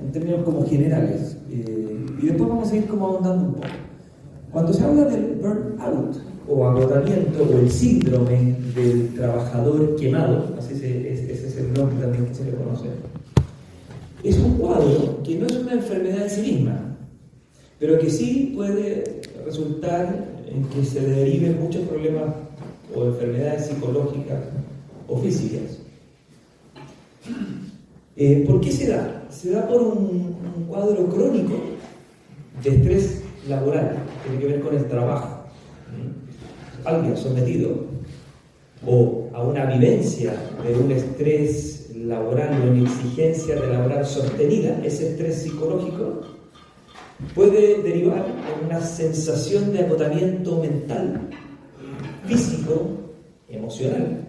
en términos como generales, y después vamos a ir como ahondando un poco. Cuando se habla del burnout, o agotamiento, o el síndrome del trabajador quemado, ese es el nombre también que se le conoce, es un cuadro que no es una enfermedad en sí misma, pero que sí puede resultar en que se deriven muchos problemas o enfermedades psicológicas o físicas. ¿Por qué se da? Se da por un cuadro crónico de estrés laboral, que tiene que ver con el trabajo. Alguien sometido o a una vivencia de un estrés laboral o una exigencia de laboral sostenida, ese estrés psicológico puede derivar en una sensación de agotamiento mental, físico, emocional.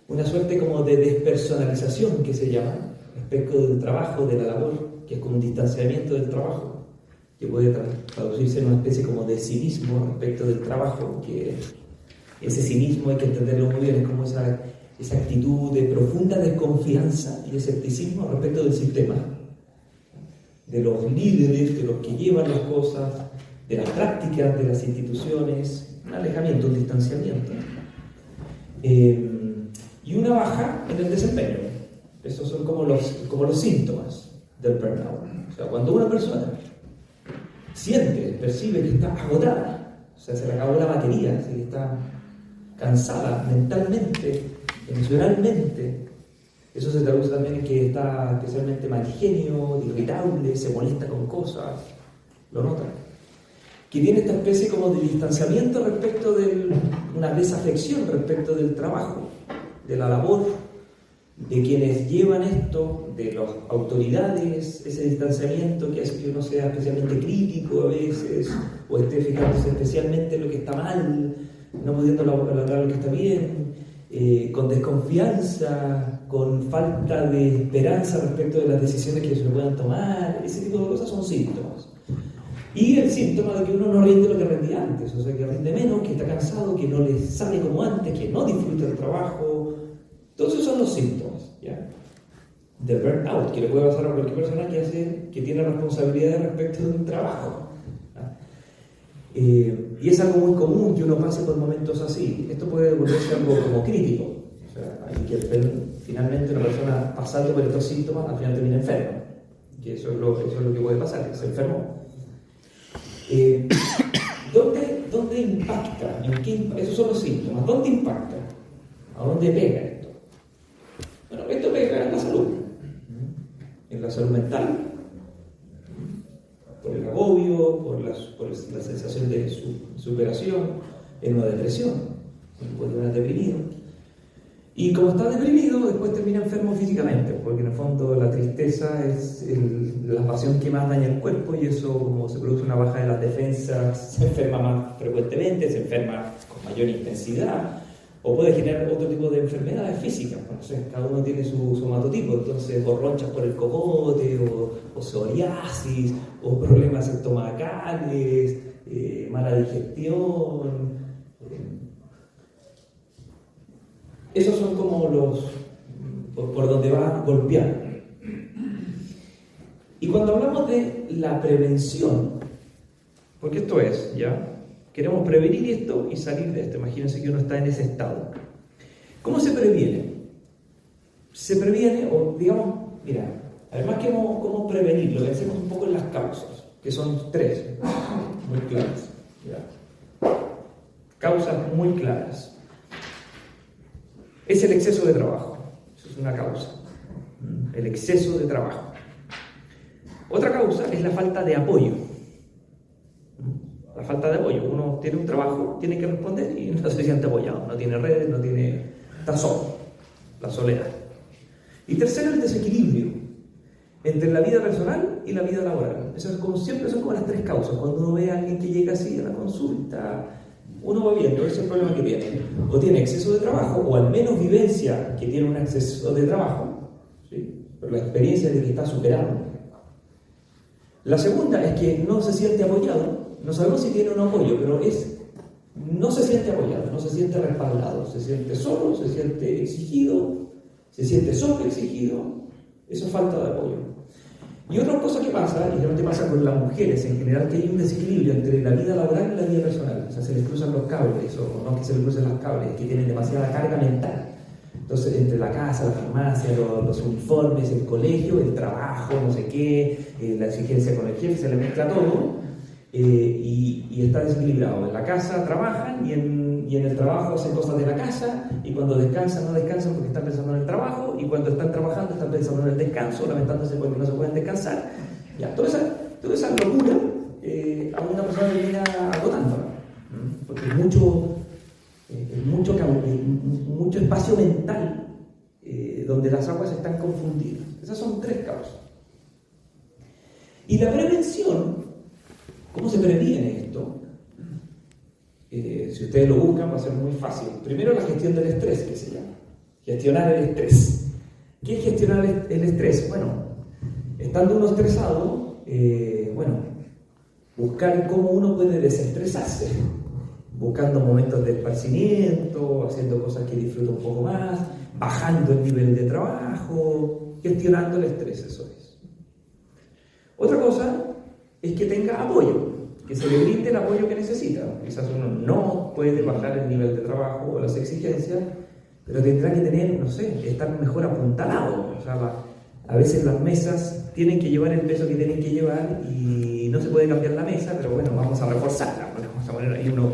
Una suerte como de despersonalización que se llama respecto del trabajo, de la labor, que es como un distanciamiento del trabajo, que puede traducirse en una especie como de cinismo respecto del trabajo, que ese cinismo hay que entenderlo muy bien, es como esa actitud de profunda desconfianza y escepticismo respecto del sistema, de los líderes, de los que llevan las cosas, de las prácticas, de las instituciones, un alejamiento, un distanciamiento. Y una baja en el desempeño. Esos son como los síntomas del burnout. O sea, cuando una persona percibe que está agotada, o sea, se le acabó la batería, que está cansada mentalmente, emocionalmente, eso se traduce también en que está especialmente mal genio, irritable, se molesta con cosas, lo nota. Que tiene esta especie como de distanciamiento respecto de una desafección respecto del trabajo, de la labor, de quienes llevan esto, de las autoridades, ese distanciamiento que hace que uno sea especialmente crítico a veces, o esté fijándose especialmente en lo que está mal, no pudiendo lograr lo que está bien, con desconfianza, con falta de esperanza respecto de las decisiones que se puedan tomar. Ese tipo de cosas son síntomas. Y el síntoma de que uno no rinde lo que rendía antes, o sea, que rinde menos, que está cansado, que no le sale como antes, que no disfruta el trabajo. Todos esos son los síntomas, ¿ya?, del burnout, que le puede pasar a cualquier persona que tiene responsabilidades respecto de un trabajo. Y es algo muy común que uno pase por momentos así. Esto puede volverse algo como crítico. O sea, hay que finalmente una persona pasando por estos síntomas al final termina enferma. Que eso es lo que puede pasar, que se enfermó. ¿Dónde impacta? Esos son los síntomas. ¿Dónde impacta? ¿A dónde pega esto? Bueno, esto pega en la salud. En la salud mental, por el agobio, por la sensación de superación, en una depresión, puede estar deprimido. Y como está deprimido, después termina enfermo físicamente, porque en el fondo la tristeza es la pasión que más daña el cuerpo, y eso, como se produce una baja de las defensas, se enferma más frecuentemente, se enferma con mayor intensidad, o puede generar otro tipo de enfermedades físicas. No sé, cada uno tiene su somatotipo, entonces o ronchas por el cogote, o psoriasis, o problemas estomacales, mala digestión. Esos son como los por donde va a golpear. Y cuando hablamos de la prevención, porque esto es, ¿ya? Queremos prevenir esto y salir de esto. Imagínense que uno está en ese estado. ¿Cómo se previene? Se previene, o digamos, mira, además que cómo prevenirlo, pensemos un poco en las causas, que son tres, muy claras, ¿ya? Causas muy claras. Es el exceso de trabajo. Eso es una causa. El exceso de trabajo. Otra causa es la falta de apoyo. La falta de apoyo. Uno tiene un trabajo, tiene que responder y no se siente apoyado. No tiene redes, está solo. La soledad. Y tercero, el desequilibrio entre la vida personal y la vida laboral. Esas siempre son como las tres causas. Cuando uno ve a alguien que llega así a la consulta, uno va viendo, ese es el problema que tiene. O tiene exceso de trabajo, o al menos vivencia que tiene un exceso de trabajo, ¿sí? Pero la experiencia de que está superado. La segunda es que no se siente apoyado. No sabemos si tiene un apoyo, pero no se siente apoyado, no se siente respaldado. Se siente solo, se siente exigido, se siente sobreexigido. Eso es falta de apoyo. Y otra cosa que pasa, y realmente pasa con las mujeres en general, que hay un desequilibrio entre la vida laboral y la vida personal. O sea, se les cruzan los cables, o no que se les crucen los cables, que tienen demasiada carga mental. Entonces, entre la casa, la farmacia, los uniformes, el colegio, el trabajo, no sé qué, la exigencia con el jefe, se le mezcla todo y está desequilibrado. En la casa trabajan y en el trabajo hacen cosas de la casa, y cuando descansan no descansan porque están pensando en el trabajo, y cuando están trabajando están pensando en el descanso, lamentándose porque no se pueden descansar. Ya, toda esa locura a una persona le viene agotando, porque es mucho espacio mental donde las aguas están confundidas. Esas son 3 causas. Y la prevención, ¿cómo se previene esto? Si ustedes lo buscan va a ser muy fácil. Primero, la gestión del estrés, que se llama. Gestionar el estrés. ¿Qué es gestionar el estrés? Bueno, estando uno estresado, buscar cómo uno puede desestresarse. Buscando momentos de esparcimiento, haciendo cosas que disfruta un poco más, bajando el nivel de trabajo, gestionando el estrés, eso es. Otra cosa es que tenga apoyo, que se le brinde el apoyo que necesita. Quizás uno no puede bajar el nivel de trabajo o las exigencias, pero tendrá que tener, no sé, estar mejor apuntalado. O sea, a veces las mesas tienen que llevar el peso que tienen que llevar y no se puede cambiar la mesa, pero bueno, vamos a reforzarla. Vamos a poner ahí unos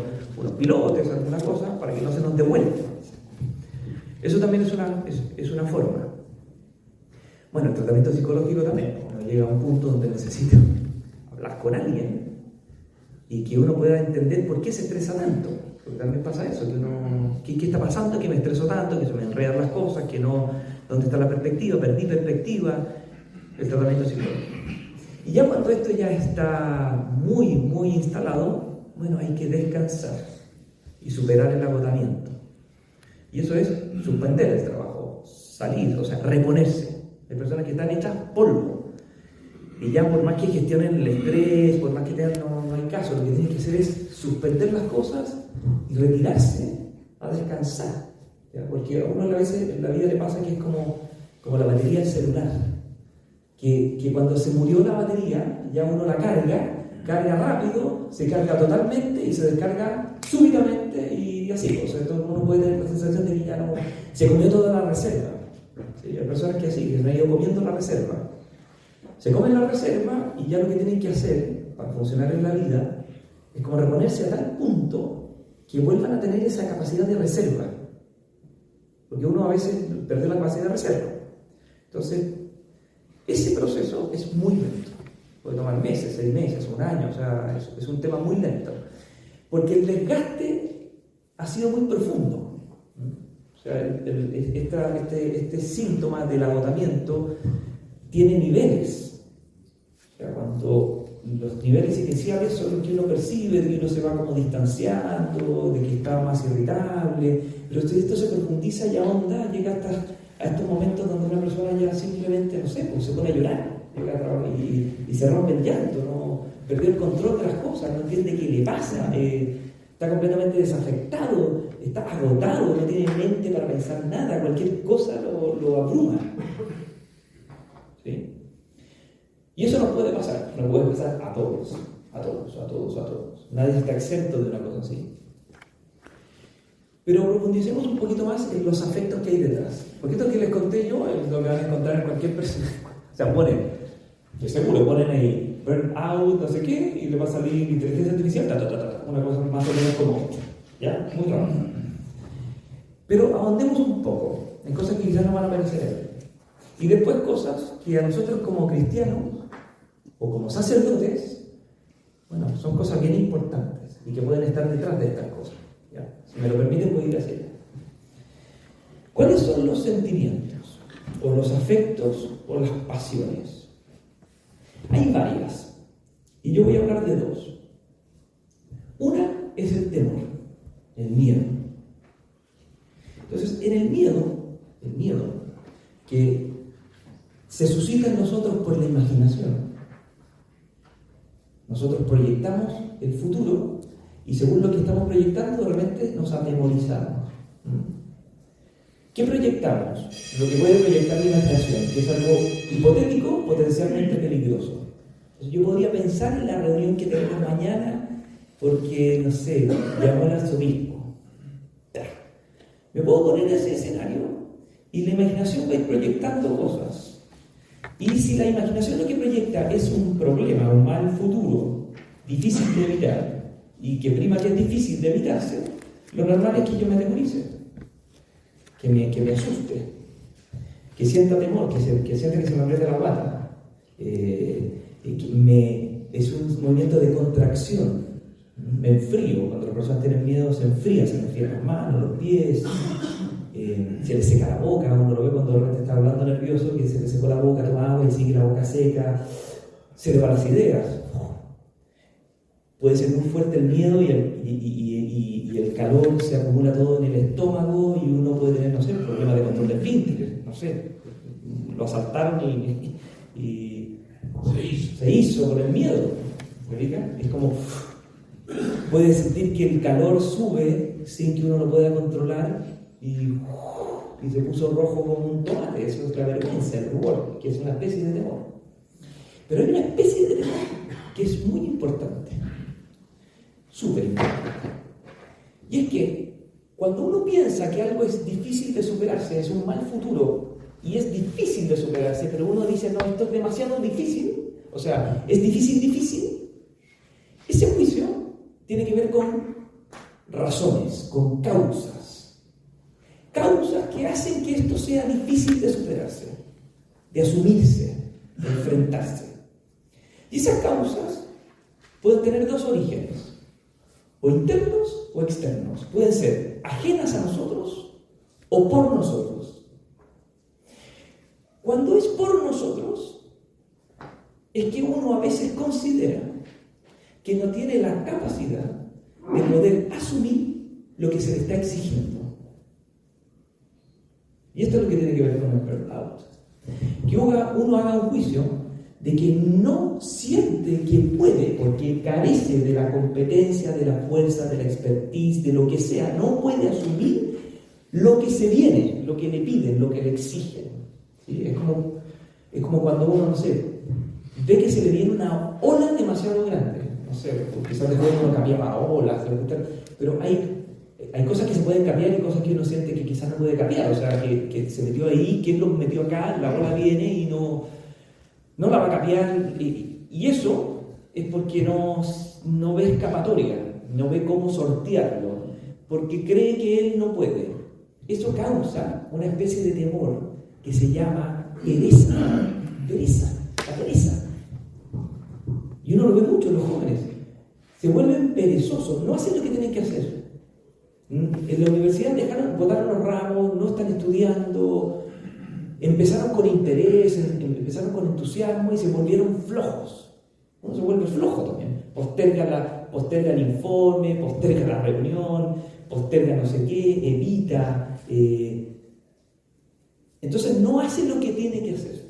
pilotes, alguna cosa, para que no se nos devuelva. Eso también es una forma. Bueno, el tratamiento psicológico también. Uno llega a un punto donde necesita hablar con alguien y que uno pueda entender por qué se estresa tanto. Porque también pasa eso, que uno, ¿qué está pasando? Que me estreso tanto, que se me enredan las cosas, que no, ¿dónde está la perspectiva? Perdí perspectiva. El tratamiento psicológico. Y ya cuando esto ya está muy, muy instalado, bueno, hay que descansar y superar el agotamiento. Y eso es suspender el trabajo, salir, o sea, reponerse. Hay personas que están hechas polvo. Y ya por más que gestionen el estrés, por más que tengan, no hay caso. Lo que tienen que hacer es suspender las cosas y retirarse a descansar. ¿Ya? Porque a uno a veces en la vida le pasa que es como la batería del celular. Que cuando se murió la batería, ya uno la carga rápido, se carga totalmente y se descarga súbitamente y así. O sea, uno puede tener la sensación de que ya no se comió toda la reserva. ¿Sí? Hay personas que así, que se han ido comiendo la reserva. Se comen la reserva y ya lo que tienen que hacer para funcionar en la vida es como reponerse a tal punto que vuelvan a tener esa capacidad de reserva. Porque uno a veces pierde la capacidad de reserva. Entonces, ese proceso es muy lento. Puede tomar meses, 6 meses, 1 año, o sea, es un tema muy lento. Porque el desgaste ha sido muy profundo. O sea, este síntoma del agotamiento tiene niveles. O sea, cuando los niveles iniciales son los que uno percibe, de que uno se va como distanciando, de que está más irritable, pero esto se profundiza y ahonda, llega hasta a estos momentos donde una persona ya simplemente, no sé, pues se pone a llorar y se rompe el llanto, ¿no? Perdió el control de las cosas, no entiende qué le pasa, está completamente desafectado, está agotado, no tiene mente para pensar nada, cualquier cosa lo abruma. ¿Sí? Y eso nos puede pasar a todos. Nadie está exento de una cosa así. Pero profundicemos un poquito más en los afectos que hay detrás. Porque esto que les conté yo es lo que van a encontrar en cualquier persona. O sea, que seguro ponen ahí burnout, no sé qué, y le va a salir inteligencia artificial, una cosa más o menos como, ¿ya? Muy raro. Pero ahondemos un poco en cosas que quizás no van a parecer. Y después cosas que a nosotros como cristianos o como sacerdotes, bueno, son cosas bien importantes y que pueden estar detrás de estas cosas. ¿Ya? Si me lo permiten, puedo ir hacia allá. ¿Cuáles son los sentimientos, o los afectos, o las pasiones? Hay varias, y yo voy a hablar de 2. Una es el temor, el miedo. Entonces, en el miedo que se suscita en nosotros por la imaginación, nosotros proyectamos el futuro y según lo que estamos proyectando, de repente nos atemorizamos. ¿Qué proyectamos? Lo que puede proyectar la imaginación, que es algo hipotético, potencialmente peligroso. nervioso. Entonces, yo podría pensar en la reunión que tenemos mañana porque, no sé, llamó el arzobispo. Me puedo poner en ese escenario y la imaginación va a ir proyectando cosas. Y si la imaginación lo que proyecta es un problema, un mal futuro, difícil de evitar, y que prima que es difícil de evitarse, lo normal es que yo me atemorice, que me asuste, que sienta temor, que sienta que se me aprieta la guata. Es un movimiento de contracción. Me enfrío. Cuando las personas tienen miedo, se enfrían las manos, los pies, se le seca la boca. Uno lo ve cuando de repente está hablando nervioso, que se le secó la boca, toma agua y sigue la boca seca, se le van las ideas. Puede ser muy fuerte el miedo y el calor se acumula todo en el estómago y uno puede tener, no sé, problemas de control de esfínteres, no sé, lo asaltaron y se hizo con el miedo. ¿Me explica? Es como, puede sentir que el calor sube sin que uno lo pueda controlar y se puso rojo como un tomate. Eso es la vergüenza, el rubor, que es una especie de temor. Pero hay una especie de temor que es muy importante, súper importante. Y es que cuando uno piensa que algo es difícil de superarse, es un mal futuro y es difícil de superarse, pero uno dice, no, esto es demasiado difícil, o sea, es difícil, ese juicio tiene que ver con razones, con causas que hacen que esto sea difícil de superarse, de asumirse, de enfrentarse. Y esas causas pueden tener dos orígenes, o internos o externos. Pueden ser ajenas a nosotros o por nosotros. Cuando es por nosotros, es que uno a veces considera que no tiene la capacidad de poder asumir lo que se le está exigiendo. Y esto es lo que tiene que ver con el burnout. Que uno haga un juicio de que no siente que puede, porque carece de la competencia, de la fuerza, de la expertise, de lo que sea, no puede asumir lo que se viene, lo que le piden, lo que le exigen. ¿Sí? Es como cuando uno, no sé, ve que se le viene una ola demasiado grande. No sé, quizás después uno cambiaba olas, pero hay cosas que se pueden cambiar y cosas que uno siente que quizás no puede cambiar. O sea, que se metió ahí, ¿quién lo metió acá? La ola viene y no la va a cambiar. Y eso es porque no ve escapatoria, no ve cómo sortearlo, porque cree que él no puede. Eso causa una especie de temor que se llama pereza. La pereza. Y uno lo ve mucho en los jóvenes. Se vuelven perezosos, no hacen lo que tienen que hacer. En la universidad botaron los ramos, no están estudiando, empezaron con interés, empezaron con entusiasmo y se volvieron flojos. Uno se vuelve flojo también. Posterga el informe, posterga la reunión, posterga no sé qué, evita. Entonces no hace lo que tiene que hacer.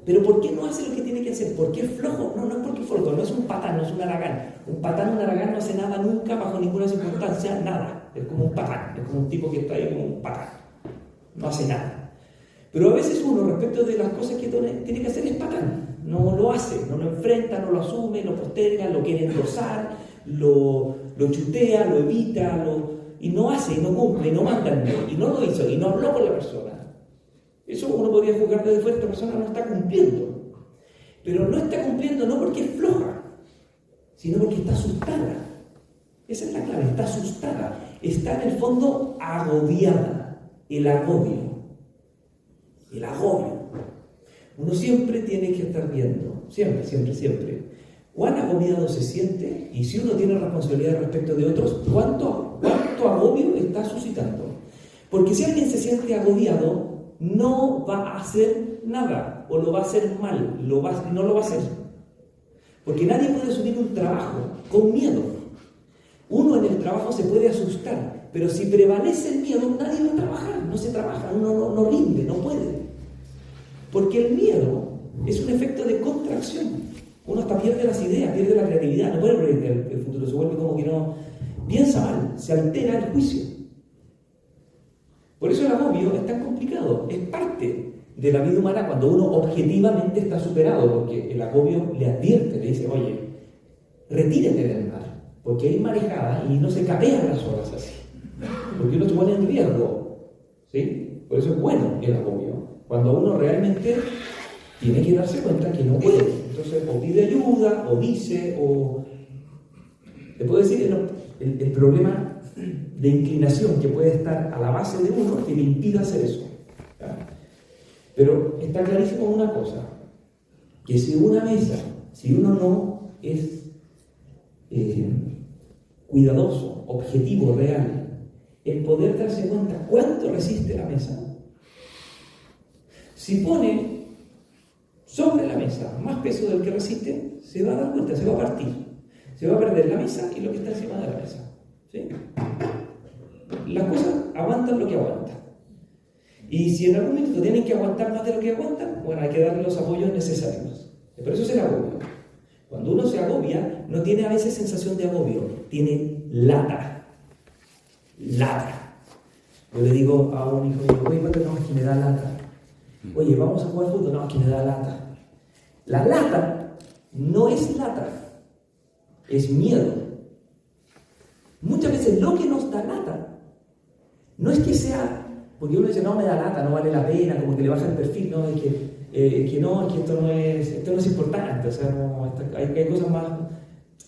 ¿Pero por qué no hace lo que tiene que hacer? ¿Por qué es flojo? No es porque es flojo, no es un patán, no es un haragán. Un haragán no hace nada nunca, bajo ninguna circunstancia, nada. Es como un patán, es como un tipo que está ahí como un patán. No hace nada. Pero a veces uno, respecto de las cosas que tiene que hacer, es patán. No lo hace, no lo enfrenta, no lo asume, lo posterga, lo quiere endosar, lo chutea, lo evita, y no hace, y no cumple, y no manda el mail, y no lo hizo, y no habló con la persona. Eso uno podría juzgar desde fuera, esta persona no está cumpliendo. Pero no está cumpliendo no porque es floja, sino porque está asustada. Esa es la clave, está asustada. Está en el fondo agobiada. El agobio. Uno siempre tiene que estar viendo, siempre, cuán agobiado se siente, y si uno tiene responsabilidad respecto de otros, cuánto agobio está suscitando. Porque si alguien se siente agobiado, no va a hacer nada, o lo va a hacer mal, no lo va a hacer. Porque nadie puede asumir un trabajo con miedo. Uno en el trabajo se puede asustar, pero si prevalece el miedo, nadie va a trabajar, no se trabaja, uno no rinde, no puede. Porque el miedo es un efecto de contracción. Uno hasta pierde las ideas, pierde la creatividad, no puede proyectar el futuro, se vuelve como que no piensa mal, se altera el juicio. Por eso el agobio es tan complicado, es parte de la vida humana cuando uno objetivamente está superado, porque el agobio le advierte, le dice, oye, retírate del mar, porque hay marejada y no se capean las olas así, porque uno se pone en riesgo, ¿sí? Por eso es bueno el agobio, cuando uno realmente tiene que darse cuenta que no puede, entonces o pide ayuda, o dice, o... Te puedo decir el problema de inclinación que puede estar a la base de uno que le impida hacer eso, ¿ya? Pero está clarísimo una cosa, que si una mesa, si uno no es cuidadoso, objetivo, real, en poder darse cuenta cuánto resiste la mesa, si pone sobre la mesa más peso del que resiste, se va a dar cuenta, se va a partir, se va a perder la mesa y lo que está encima de la mesa, ¿sí? Las cosas aguantan lo que aguantan. Y si en algún momento tienen que aguantar más de lo que aguantan, bueno, hay que darle los apoyos necesarios. Por eso es el agobio. Cuando uno se agobia, no tiene a veces sensación de agobio, tiene lata. Lata. Yo le digo a un hijo mío, oye, ¿cuánto no? Es que me da lata. Oye, ¿vamos a jugar fútbol? No, es que me da lata. La lata no es lata, es miedo. Muchas veces lo que nos da lata no es que sea... Porque uno dice, no, me da lata, no vale la pena, como que le baja el perfil, no, es que esto no es importante, o sea, no, hay cosas más,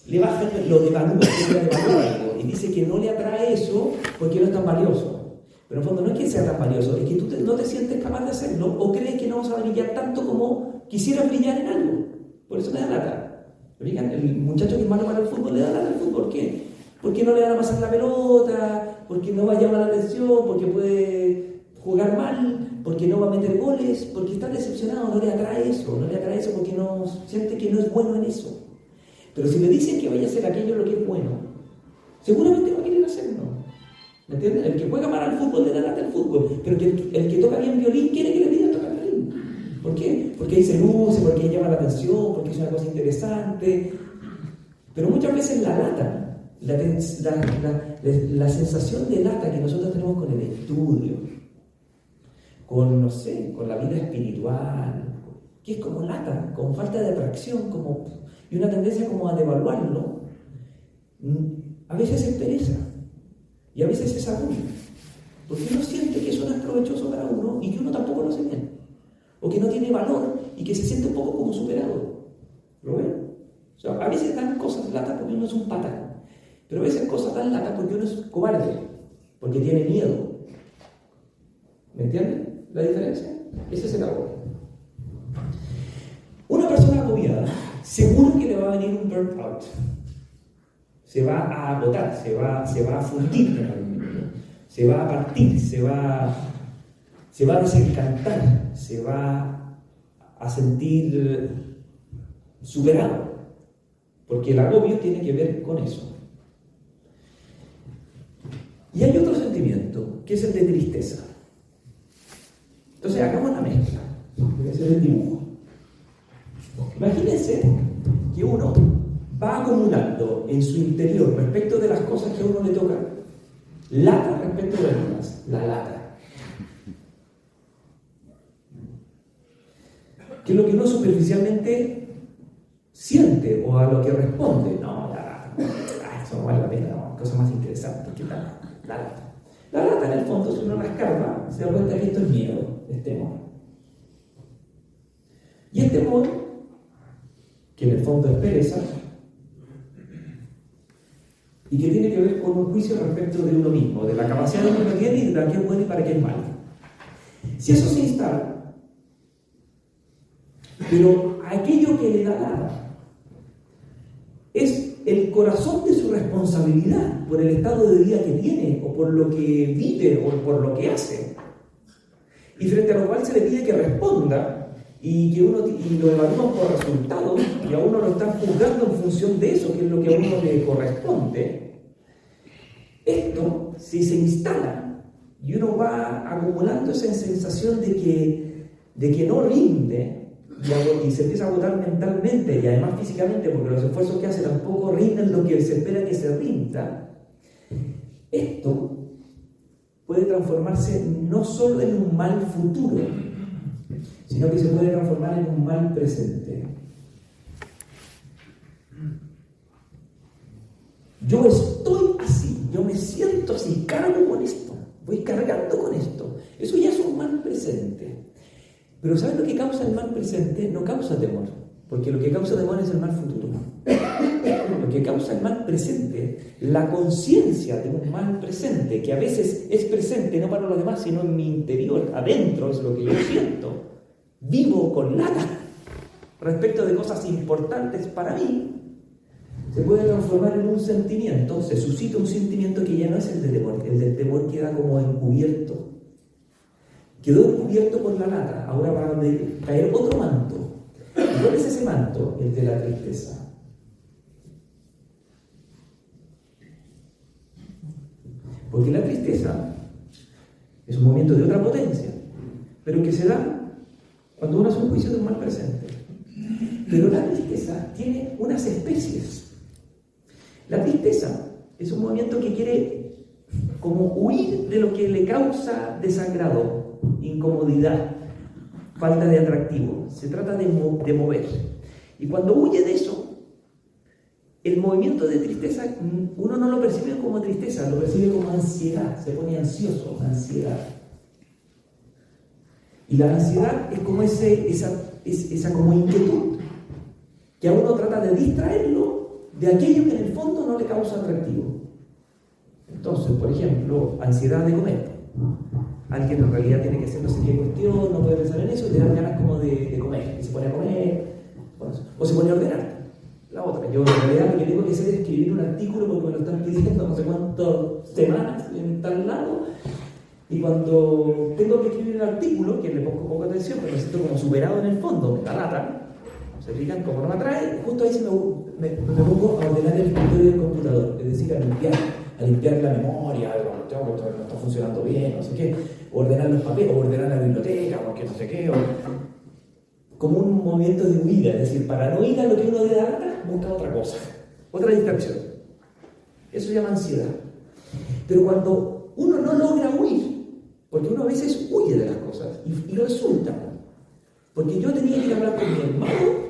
le baja lo de valor, algo, y dice que no le atrae eso porque no es tan valioso. Pero en el fondo no es que sea tan valioso, es que tú no te sientes capaz de hacerlo, o crees que no vas a brillar tanto como quisieras brillar en algo, por eso te da lata. Oigan, el muchacho que es malo para el fútbol le da lata al fútbol, ¿por qué? Porque no le van a pasar la pelota, porque no va a llamar la atención, porque puede jugar mal, porque no va a meter goles, porque está decepcionado, no le atrae eso porque no siente que no es bueno en eso. Pero si le dicen que vaya a hacer aquello lo que es bueno, seguramente va a querer hacerlo. ¿Me entiendes? El que juega mal al fútbol le da lata al fútbol, pero el que toca bien violín quiere que le digan tocar violín. ¿Por qué? Porque ahí se luce, porque ahí llama la atención, porque es una cosa interesante. Pero muchas veces la lata, la sensación de lata que nosotros tenemos con el estudio, con, no sé, con la vida espiritual, que es como lata, con falta de atracción, y una tendencia como a devaluarlo, a veces es pereza, y a veces es agobio, porque uno siente que eso no es provechoso para uno, y que uno tampoco lo hace bien, o que no tiene valor, y que se siente un poco como superado. ¿Lo ven? O sea, a veces dan cosas lata porque uno es un patán. Pero a veces cosas tan lata porque uno es cobarde, porque tiene miedo. ¿Me entienden la diferencia? Ese es el agobio. Una persona agobiada, seguro que le va a venir un burnout. Se va a agotar, se va a fundir en algún momento, se va a partir, se va a desencantar, se va a sentir superado, porque el agobio tiene que ver con eso. Y hay otro sentimiento, que es el de tristeza. Entonces, hagamos la mezcla. Voy a hacer el dibujo. Imagínense que uno va acumulando en su interior, respecto de las cosas que a uno le tocan, lata respecto de otras, la lata. Que es lo que uno superficialmente siente o a lo que responde. No, la lata. Eso no vale la pena, no, cosa más interesante. ¿Qué tal? La lata. La lata, en el fondo, si uno la escarba, se da cuenta que esto es miedo, es temor. Y el temor, que en el fondo es pereza, y que tiene que ver con un juicio respecto de uno mismo, de la capacidad de uno que tiene y de para qué es bueno y para qué es malo. Si eso se instala, pero aquello que le da lata es el corazón de su responsabilidad por el estado de vida que tiene, o por lo que vive, o por lo que hace, y frente a lo cual se le pide que responda, y lo evalúan por resultados, y a uno lo están juzgando en función de eso, que es lo que a uno le corresponde. Esto, si se instala, y uno va acumulando esa sensación de que no rinde, y se empieza a agotar mentalmente y además físicamente, porque los esfuerzos que hace tampoco rinden lo que se espera que se rinda, esto puede transformarse no solo en un mal futuro, sino que se puede transformar en un mal presente. Yo estoy así, yo me siento así, cargo con esto, voy cargando con esto. Eso ya es un mal presente. Pero ¿sabes lo que causa el mal presente? No causa temor, porque lo que causa temor es el mal futuro. Lo que causa el mal presente, la conciencia de un mal presente, que a veces es presente no para los demás, sino en mi interior, adentro es lo que yo siento, vivo con lata respecto de cosas importantes para mí, se puede transformar en un sentimiento, se suscita un sentimiento que ya no es el de temor, el del temor queda como encubierto. Quedó encubierto por la lata, ahora va a caer otro manto. ¿Y cuál es ese manto? El de la tristeza. Porque la tristeza es un movimiento de otra potencia, pero que se da cuando uno hace un juicio de un mal presente. Pero la tristeza tiene unas especies. La tristeza es un movimiento que quiere como huir de lo que le causa desagrado, incomodidad, falta de atractivo. Se trata de mover. Y cuando huye de eso, el movimiento de tristeza, uno no lo percibe como tristeza, lo percibe como ansiedad, se pone ansioso, ansiedad. Y la ansiedad es como esa como inquietud, que a uno trata de distraerlo de aquello que en el fondo no le causa atractivo. Entonces, por ejemplo, ansiedad de comer. Alguien en realidad tiene que hacer no sé qué cuestión, no puede pensar en eso, y le dan ganas como de comer, y se pone a comer, o se pone a ordenar. La otra, yo en realidad lo que tengo que hacer es escribir un artículo porque me lo están pidiendo no sé cuántas semanas en tal lado, y cuando tengo que escribir un artículo, que le pongo poca atención, pero me siento como superado en el fondo, me da lata, se fijan, como no me atrae, justo ahí me pongo a ordenar el escritorio del computador, es decir, a limpiar la memoria, esto no está funcionando bien, no sé qué, ordenar los papeles, o ordenar la biblioteca, porque no sé qué, como un movimiento de huida, es decir, para no ir a lo que uno le da, busca otra cosa, otra distracción. Eso se llama ansiedad. Pero cuando uno no logra huir, porque uno a veces huye de las cosas y resulta, porque yo tenía que ir a hablar con mi hermano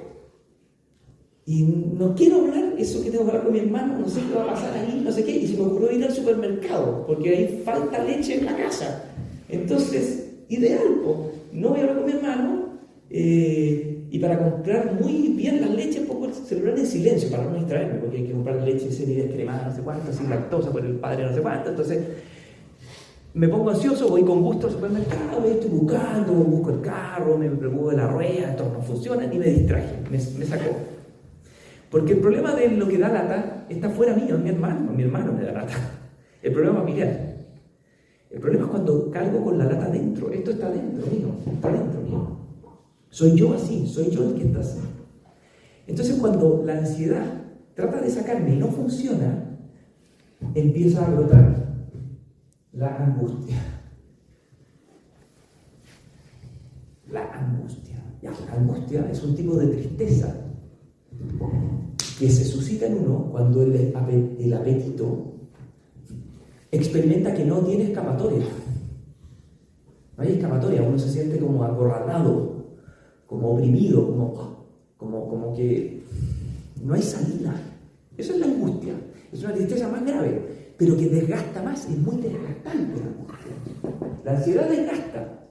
y no quiero hablar eso que tengo que hablar con mi hermano, no sé qué va a pasar ahí, no sé qué, y se me ocurrió ir al supermercado, porque ahí falta leche en la casa. Entonces, ideal, no voy a hablar con mi hermano, y para comprar muy bien las leches pongo el celular en silencio para no distraerme, porque hay que comprar leche semidescremada, no sé cuánto, sin lactosa por el padre no sé cuánto. Entonces me pongo ansioso, voy con gusto al supermercado, estoy buscando, busco el carro, me preocupo de la rueda, esto no funciona, y me distraje, me sacó. Porque el problema de lo que da lata está fuera mío, mi hermano me da lata. El problema familiar. El problema es cuando cargo con la lata dentro. Esto está dentro mío, está dentro mío. Soy yo así, soy yo el que está así. Entonces cuando la ansiedad trata de sacarme y no funciona, empieza a brotar la angustia. La angustia. Ya, la angustia es un tipo de tristeza que se suscita en uno cuando el apetito experimenta que no tiene escapatoria. No hay escapatoria, uno se siente como acorralado, como oprimido, como que no hay salida. Eso es la angustia. Es una tristeza más grave, pero que desgasta más, es muy desgastante la angustia. La ansiedad desgasta,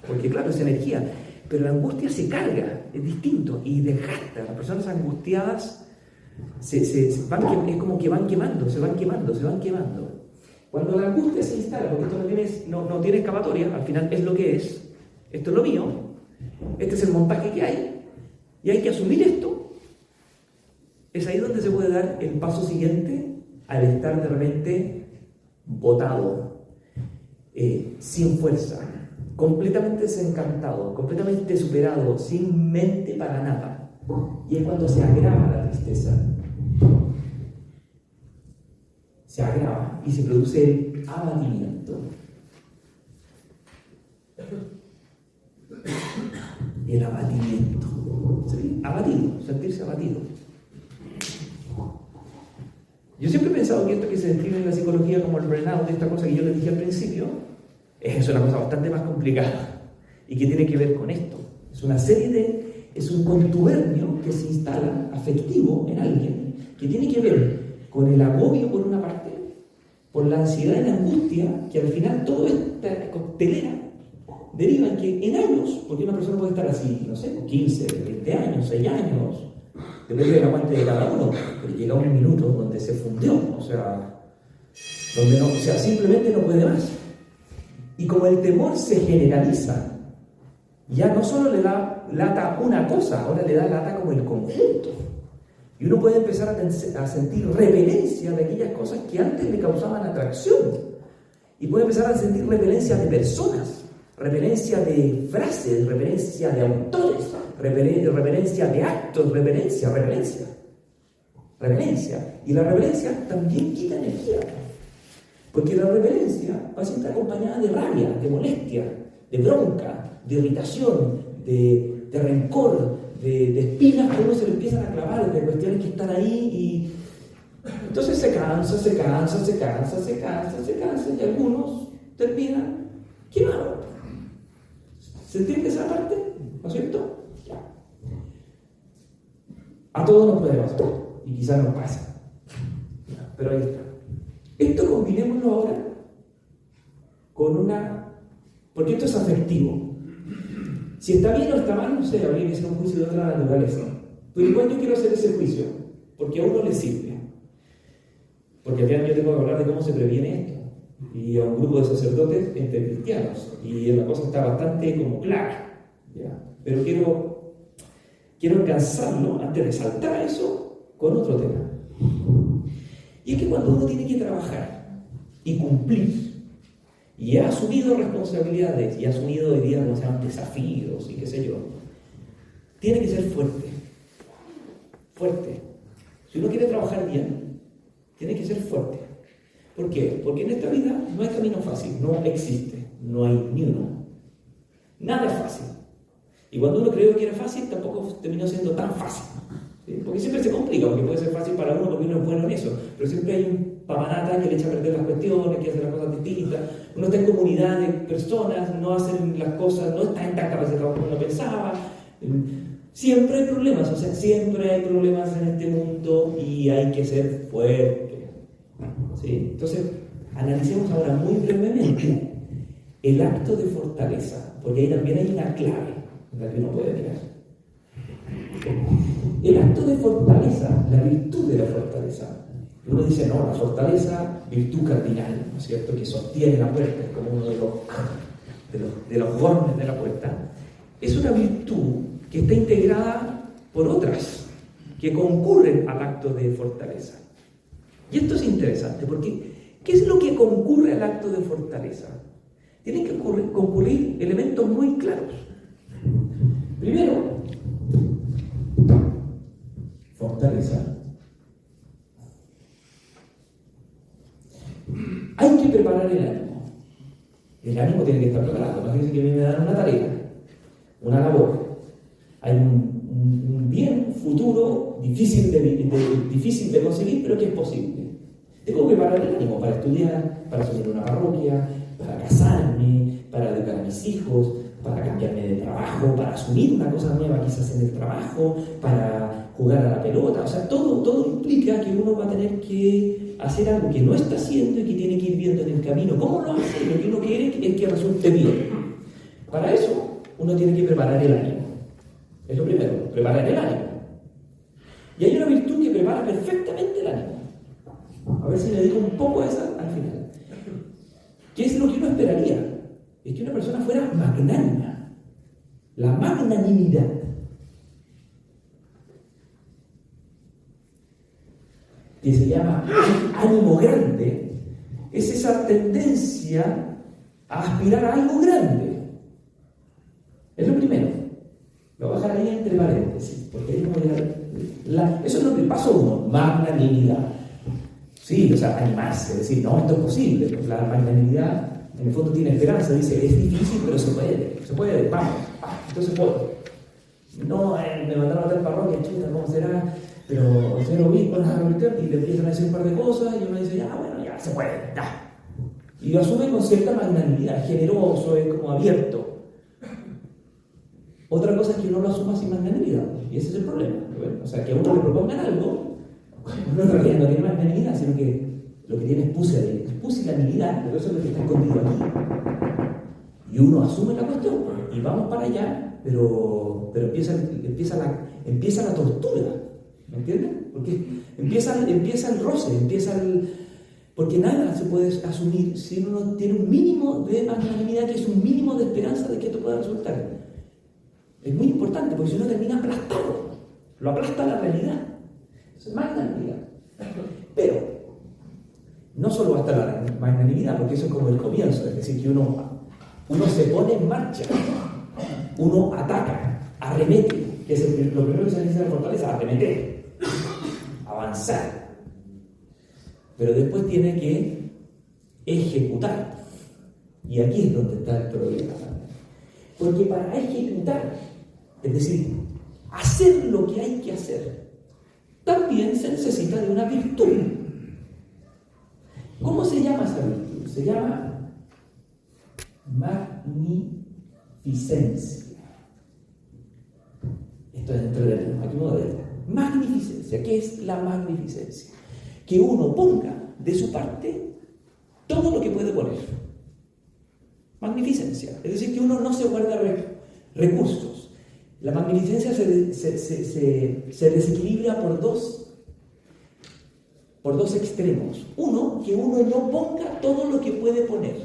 porque claro, es energía, pero la angustia se carga, es distinto, y desgasta. Las personas angustiadas es como que van quemando, se van quemando. Cuando la angustia se instala, porque esto no tiene escapatoria, al final es lo que es, esto es lo mío, este es el montaje que hay, y hay que asumir esto, es ahí donde se puede dar el paso siguiente al estar de repente botado, sin fuerza, completamente desencantado, completamente superado, sin mente para nada. Y es cuando se agrava la tristeza. Se agrava y se produce el abatimiento. El abatimiento. ¿Sí? Abatido, sentirse abatido. Yo siempre he pensado que esto que se describe en la psicología como el burnout, esta cosa que yo les dije al principio, es una cosa bastante más complicada y que tiene que ver con esto. Es Es un contubernio que se instala afectivo en alguien que tiene que ver con el agobio por una parte, por la ansiedad y la angustia, que al final toda esta coctelera deriva en que en años, porque una persona puede estar así, no sé, 15, 20 años, 6 años, depende del aguante de cada uno, pero llega un minuto donde se fundió, simplemente no puede más. Y como el temor se generaliza, ya no solo le da lata una cosa, ahora le da lata como el conjunto. Y uno puede empezar a sentir repelencia de aquellas cosas que antes le causaban atracción. Y puede empezar a sentir repelencia de personas, repelencia de frases, repelencia de autores, repelencia de actos, repelencia. Y la repelencia también quita energía. Porque la repelencia va siempre acompañada de rabia, de molestia, de bronca, de irritación, de rencor, de espinas que a uno se le empiezan a clavar, de cuestiones que están ahí y entonces se cansa y algunos terminan quemados. ¿Se entiende esa parte? ¿No es cierto? Ya. A todos nos puede pasar y quizás nos pasa. Pero ahí está. Esto combinémoslo ahora con porque esto es afectivo. Si está bien o está mal, no sé, habría que hacer un juicio de otra naturaleza. Pero igual yo quiero hacer ese juicio, porque a uno le sirve. Porque al final yo tengo que hablar de cómo se previene esto. Y a un grupo de sacerdotes entre cristianos. Y la cosa está bastante como clara. ¿Ya? Pero quiero alcanzarlo, antes de saltar a eso, con otro tema. Y es que cuando uno tiene que trabajar y cumplir, y ha asumido responsabilidades, y ha asumido, digamos, desafíos y qué sé yo, tiene que ser fuerte. Fuerte. Si uno quiere trabajar bien, tiene que ser fuerte. ¿Por qué? Porque en esta vida no hay camino fácil, no existe, no hay ni uno. Nada es fácil. Y cuando uno cree que era fácil, tampoco terminó siendo tan fácil. ¿Sí? Porque siempre se complica, porque puede ser fácil para uno porque uno es bueno en eso, pero siempre hay un pamanata que le echa a perder las cuestiones, que hace las cosas distintas. Uno está en comunidad de personas, no hacen las cosas, no está en tan capacitado como uno pensaba. Siempre hay problemas, siempre hay problemas en este mundo y hay que ser fuerte. ¿Sí? Entonces, analicemos ahora muy brevemente el acto de fortaleza, porque ahí también hay una clave en la que uno puede mirar. El acto de fortaleza, la virtud de la fortaleza. Uno dice, no, la fortaleza, virtud cardinal, ¿no es cierto?, que sostiene la puerta, es como uno de los bordes de la puerta. Es una virtud que está integrada por otras que concurren al acto de fortaleza. Y esto es interesante, porque ¿qué es lo que concurre al acto de fortaleza? Tienen que concurrir elementos muy claros. Primero, fortaleza. Hay que preparar el ánimo. El ánimo tiene que estar preparado. Imagínense que a mí me dan una tarea, una labor. Hay un bien futuro difícil de conseguir, pero que es posible. Tengo que preparar el ánimo para estudiar, para asumir una parroquia, para casarme, para educar a mis hijos, para cambiarme de trabajo, para asumir una cosa nueva quizás en el trabajo, para jugar a la pelota. Todo implica que uno va a tener que hacer algo que no está haciendo y que tiene que ir viendo en el camino. ¿Cómo lo hace? Lo que uno quiere es que resulte bien. Para eso, uno tiene que preparar el ánimo. Es lo primero, preparar el ánimo. Y hay una virtud que prepara perfectamente el ánimo. A ver si le digo un poco a esa al final. ¿Qué es lo que uno esperaría? Es que una persona fuera magnánima. La magnanimidad. Que se llama ánimo grande, es esa tendencia a aspirar a algo grande. Es lo primero. Lo voy a dejar ahí entre paréntesis, porque ahí eso es lo que paso uno, magnanimidad. Sí, animarse, decir, no, esto es posible. La magnanimidad, en el fondo, tiene esperanza, dice, es difícil, pero se puede, vamos, entonces puedo. No, me mandaron a tal parroquia, chuta, ¿cómo será? Pero el señor obispo y le empiezan a decir un par de cosas y uno dice, ya se puede, ya. Y lo asume con cierta magnanimidad, generoso, es como abierto. Otra cosa es que uno lo asuma sin magnanimidad, y ese es el problema. O sea, que a uno le propongan algo, uno en realidad no tiene magnanimidad, sino que lo que tiene es pusilanimidad, pero eso es lo que está escondido aquí. Y uno asume la cuestión, y vamos para allá, pero empieza la tortura, ¿me entiendes? Porque empieza el roce, porque nada se puede asumir si uno no tiene un mínimo de magnanimidad, que es un mínimo de esperanza de que esto pueda resultar. Es muy importante, porque si uno termina aplastado, lo aplasta la realidad. Eso es magnanimidad. Pero no solo basta la magnanimidad, porque eso es como el comienzo, es decir, que uno se pone en marcha, uno ataca, arremete, que es lo primero que se necesita de fortaleza, arremeter, avanzar. Pero después tiene que ejecutar. Y aquí es donde está el problema. Porque para ejecutar, es decir, hacer lo que hay que hacer, también se necesita de una virtud. ¿Cómo se llama esa virtud? Se llama magnificencia. Esto es entretenido, aquí uno ve. Magnificencia. ¿Qué es la magnificencia? Que uno ponga de su parte todo lo que puede poner. Magnificencia. Es decir, que uno no se guarda recursos. La magnificencia se desequilibra por dos extremos. Uno, que uno no ponga todo lo que puede poner,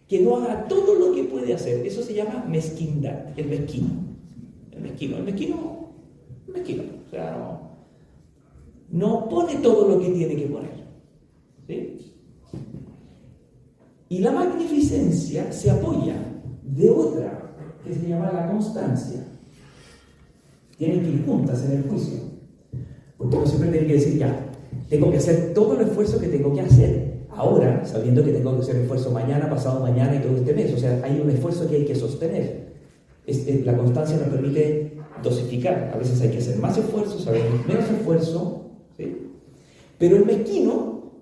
que no haga todo lo que puede hacer. Eso se llama mezquindad, el mezquino. O sea, no pone todo lo que tiene que poner. ¿Sí? Y la magnificencia se apoya de otra, que se llama la constancia. Tienen que ir juntas en el juicio. Porque uno siempre tiene que decir, ya, tengo que hacer todo el esfuerzo que tengo que hacer ahora, sabiendo que tengo que hacer esfuerzo mañana, pasado mañana y todo este mes. O sea, hay un esfuerzo que hay que sostener. La constancia nos permite dosificar. A veces hay que hacer más esfuerzos, a veces menos esfuerzo. ¿Sí? Pero el mezquino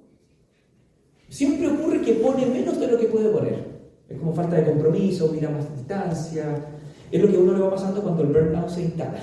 siempre ocurre que pone menos de lo que puede poner. Es como falta de compromiso, mira más distancia. Es lo que a uno le va pasando cuando el burnout se instala.